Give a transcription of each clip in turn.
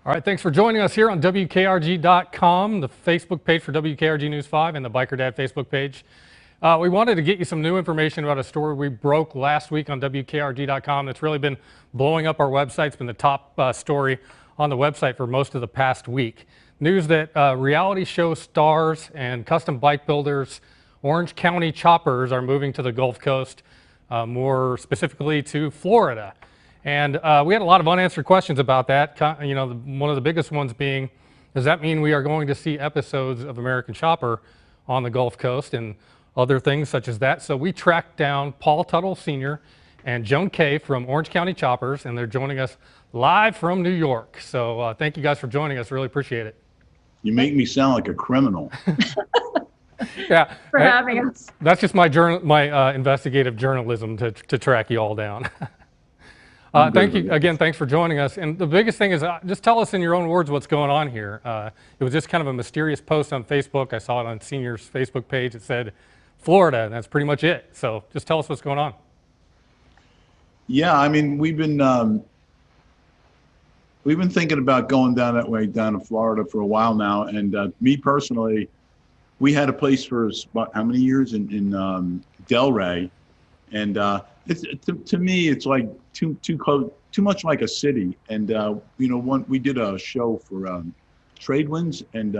All right, thanks for joining us here on WKRG.com, the Facebook page for WKRG News 5 and the Biker Dad Facebook page. We wanted to get you some new information about a story we broke last week on WKRG.com that's really been blowing up our website. It's been the top story on the website for most of the past week. News that reality show stars and custom bike builders, Orange County choppers, are moving to the Gulf Coast, more specifically to Florida. And we had a lot of unanswered questions about that. You know, one of the biggest ones being, does that mean we are going to see episodes of American Chopper on the Gulf Coast and other things such as that? So we tracked down Paul Tuttle Sr. and Joan Kay from Orange County Choppers, and they're joining us live from New York. So thank you guys for joining us. Really appreciate it. You make me sound like a criminal. Yeah, for having us. That's just my investigative journalism to track you all down. Thank you again. Thanks for joining us. And the biggest thing is just tell us in your own words what's going on here. It was just kind of a mysterious post on Facebook. I saw it on Senior's Facebook page. It said Florida, and that's pretty much it. So just tell us what's going on. Yeah, I mean, we've been thinking about going down that way, down to Florida for a while now. And me personally, we had a place for how many years in Delray, and it's to me it's like too close, too much like a city. And you know, we did a show for Trade Winds, and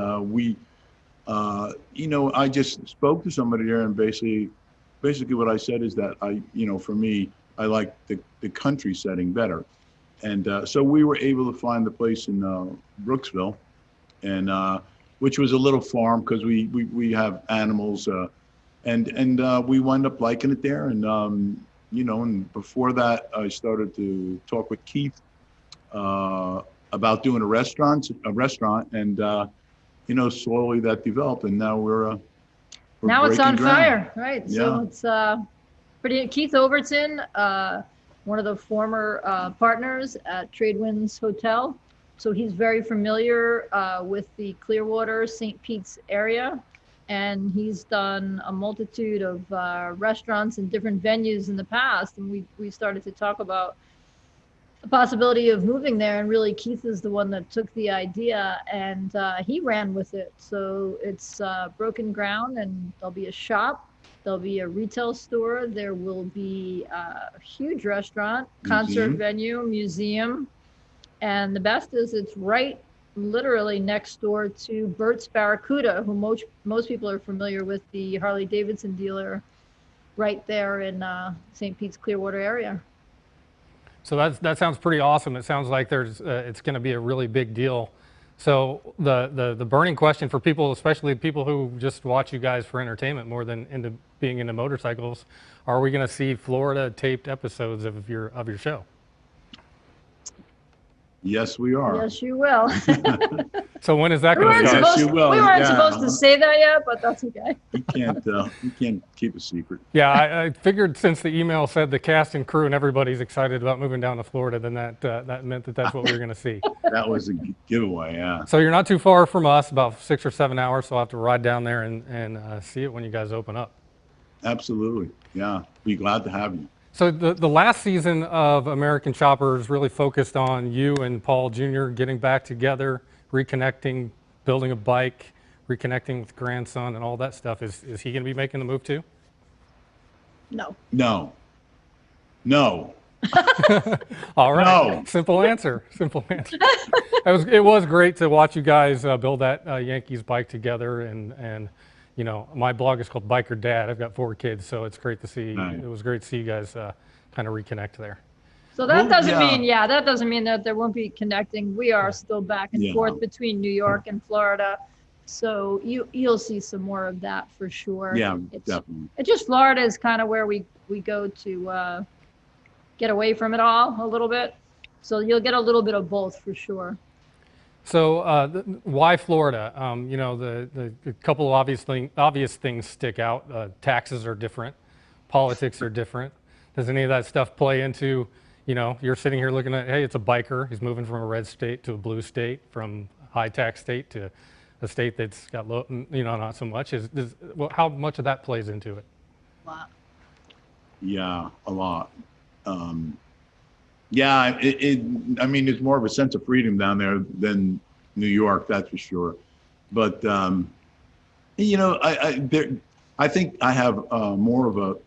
you know, I just spoke to somebody there, and basically what I said is that for me, I like the country setting better. And so we were able to find the place in Brooksville, and which was a little farm because we have animals, and we wound up liking it there. And you know, and before that, I started to talk with Keith about doing a restaurant, and you know, slowly that developed, and now we're now it's on ground. fire, right? Yeah. So it's pretty. Keith Overton, one of the former partners at Trade Winds Hotel, so he's very familiar with the Clearwater, St. Pete's area. And he's done a multitude of restaurants and different venues in the past. And we started to talk about the possibility of moving there. And really, Keith is the one that took the idea, and he ran with it. So it's broken ground, and there'll be a shop. There'll be a retail store. There will be a huge restaurant, concert venue, museum. And the best is it's right literally next door to Bert's Barracuda, who most people are familiar with, the Harley Davidson dealer right there in St. Pete's Clearwater area. So that sounds pretty awesome. It sounds like it's going to be a really big deal. So the burning question for people, especially people who just watch you guys for entertainment more than being into motorcycles, are we going to see Florida taped episodes of your show? Yes, we are. Yes, you will. So when is that going to start? Yes, you will. We weren't supposed to say that yet, but that's okay. You can't keep a secret. Yeah, I figured since the email said the cast and crew and everybody's excited about moving down to Florida, then that meant that's what we were going to see. That was a giveaway, yeah. So you're not too far from us, about 6 or 7 hours, so I'll have to ride down there and see it when you guys open up. Absolutely, yeah. Be glad to have you. So the last season of American Choppers really focused on you and Paul Jr. getting back together, reconnecting, building a bike, reconnecting with grandson and all that stuff. Is he going to be making the move too? No. No. No. All right. No. Simple answer. Simple answer. It was great to watch you guys build that Yankees bike together, and you know, my blog is called Biker Dad. I've got 4 kids, so it's great to see. Nice. It was great to see you guys kind of reconnect there. So that doesn't mean that there won't be connecting. We are still back and forth between New York and Florida. So you'll see some more of that for sure. Yeah, definitely. It's just Florida is kind of where we go to get away from it all a little bit. So you'll get a little bit of both for sure. So why Florida? You know, the couple of obvious things stick out. Taxes are different. Politics are different. Does any of that stuff play into, you know, you're sitting here looking at, hey, it's a biker. He's moving from a red state to a blue state, from high tax state to a state that's got low, you know, not so much. Well, how much of that plays into it? A lot. Yeah, a lot. Yeah, I mean, it's more of a sense of freedom down there than New York, that's for sure. But I think I have more of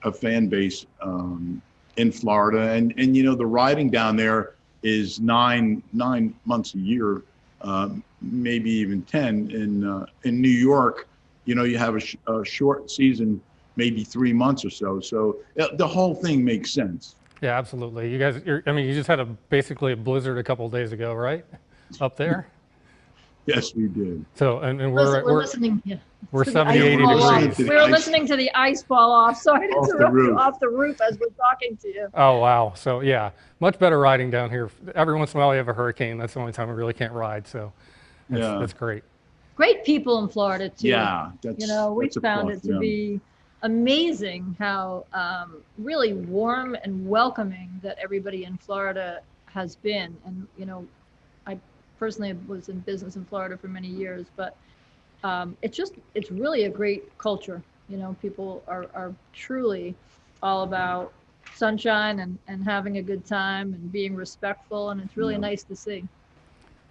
a fan base in Florida, and the riding down there is nine months a year, maybe even 10. In New York, you have a short season, maybe 3 months or so. So the whole thing makes sense. Yeah, absolutely. You guys, I mean, you just had basically a blizzard a couple of days ago, right? Up there. Yes, we did. So, and We're listening. Yeah, we're to the 70, ice 80 fall off. degrees. To the We were ice. listening to the ice fall off. Sorry to Off the interrupt you, roof. off the roof as we're talking to you. Oh, wow. So yeah, much better riding down here. Every once in a while you have a hurricane. That's the only time we really can't ride. So Yeah. that's great. Great people in Florida too. Yeah, We that's a found plus, it to yeah. be amazing how really warm and welcoming that everybody in Florida has been. And I personally was in business in Florida for many years, but it's really a great culture. People are truly all about sunshine and having a good time and being respectful, and it's really Yeah. nice to see.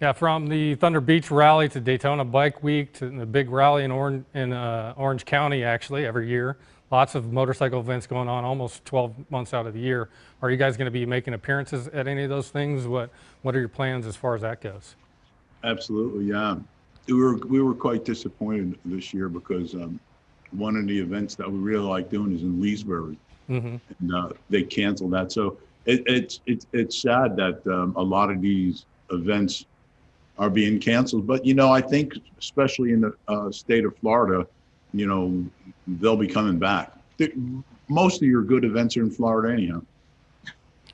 Yeah, from the Thunder Beach rally to Daytona Bike Week to the big rally in Orange County, actually, every year. Lots of motorcycle events going on almost 12 months out of the year. Are you guys going to be making appearances at any of those things? What are your plans as far as that goes? Absolutely, yeah. We were quite disappointed this year because one of the events that we really like doing is in Leesbury, Mm-hmm. and they canceled that. So it's sad that a lot of these events are being canceled. But I think especially in the state of Florida, they'll be coming back. Most of your good events are in Florida anyhow.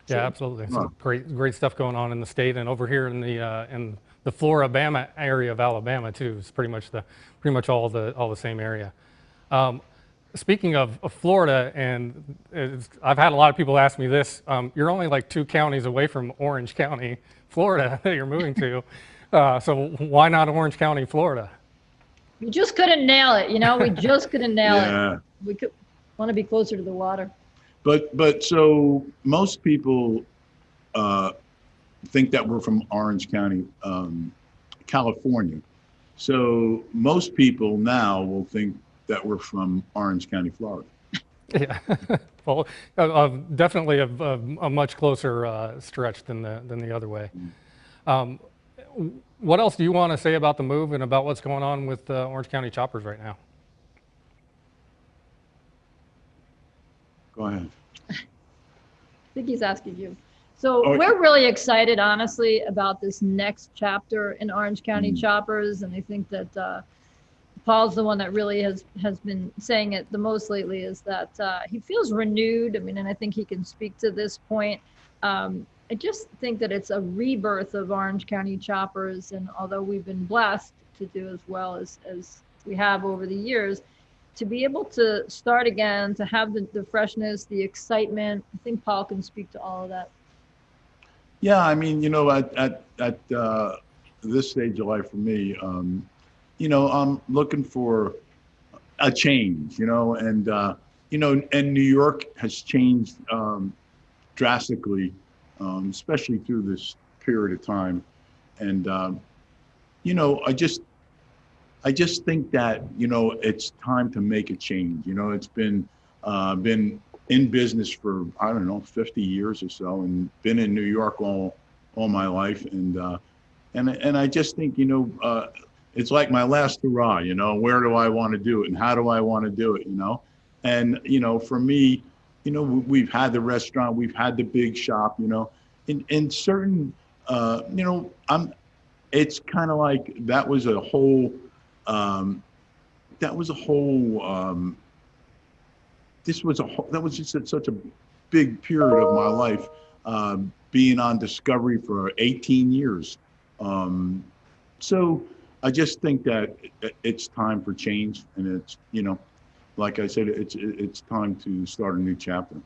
Yeah, absolutely. Huh. Some great stuff going on in the state and over here in the Floribama area of Alabama too. It's pretty much all the same area. Speaking of Florida, and I've had a lot of people ask me this. You're only like 2 counties away from Orange County, Florida, that you're moving to. So why not Orange County, Florida? We just couldn't nail it, we just couldn't nail Yeah. it. We could want to be closer to the water. But so most people think that we're from Orange County, California. So most people now will think that we're from Orange County, Florida. Yeah, well, definitely a much closer stretch than the other way. What else do you want to say about the move and about what's going on with Orange County Choppers right now? Go ahead. I think he's asking you. So Oh, we're really excited, honestly, about this next chapter in Orange County Choppers, and I think that Paul's the one that really has been saying it the most lately. Is that he feels renewed. I mean, and I think he can speak to this point. I just think that it's a rebirth of Orange County Choppers, and although we've been blessed to do as well as we have over the years, to be able to start again, to have the freshness, the excitement, I think Paul can speak to all of that. Yeah, I mean, at this stage of life for me, I'm looking for a change, and and New York has changed drastically, especially through this period of time, and I just think that it's time to make a change. It's been in business for, I don't know, 50 years or so, and been in New York all my life, and I just think it's like my last hurrah. Where do I want to do it, and how do I want to do it? And for me, we've had the restaurant, we've had the big shop. In certain, it's kind of like that was a whole. That was just such a big period of my life, being on Discovery for 18 years. So I just think that it's time for change, and it's, like I said, it's time to start a new chapter.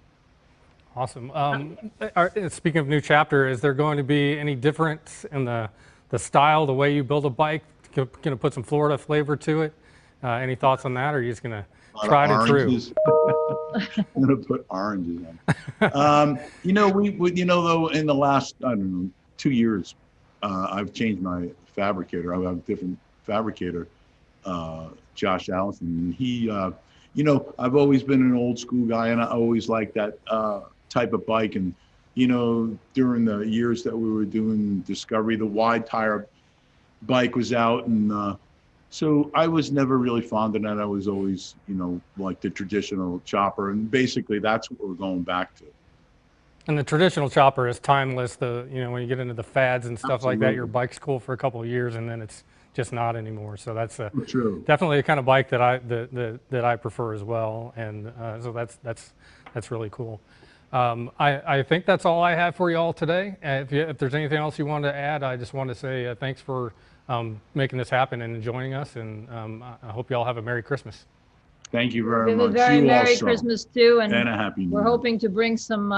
Awesome. Speaking of new chapter, is there going to be any difference in the style, the way you build a bike? Going to put some Florida flavor to it? Any thoughts on that, or are you just going to A lot of Tried and true. oranges. I'm gonna put oranges on. We though in the last, I don't know, 2 years, I've changed my fabricator. I have a different fabricator, Josh Allison. And he, I've always been an old school guy, and I always liked that type of bike. And during the years that we were doing Discovery, the wide tire bike was out, and so I was never really fond of that. I was always, like the traditional chopper, and basically that's what we're going back to. And the traditional chopper is timeless. When you get into the fads and stuff like that, Absolutely. your bike's cool for a couple of years and then it's just not anymore. So that's True. definitely the kind of bike that I prefer as well. And so that's really cool. I think that's all I have for you all today. If there's anything else you wanted to add, I just want to say thanks for making this happen and joining us. And I hope you all have a Merry Christmas. Thank you very We have a much. very You Merry also. Christmas too, And and a happy New we're Year. hoping to bring some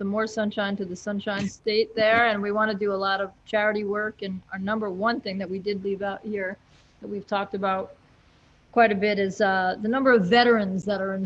more sunshine to the Sunshine State there, and we want to do a lot of charity work. And our number one thing that we did leave out here that we've talked about quite a bit is the number of veterans that are in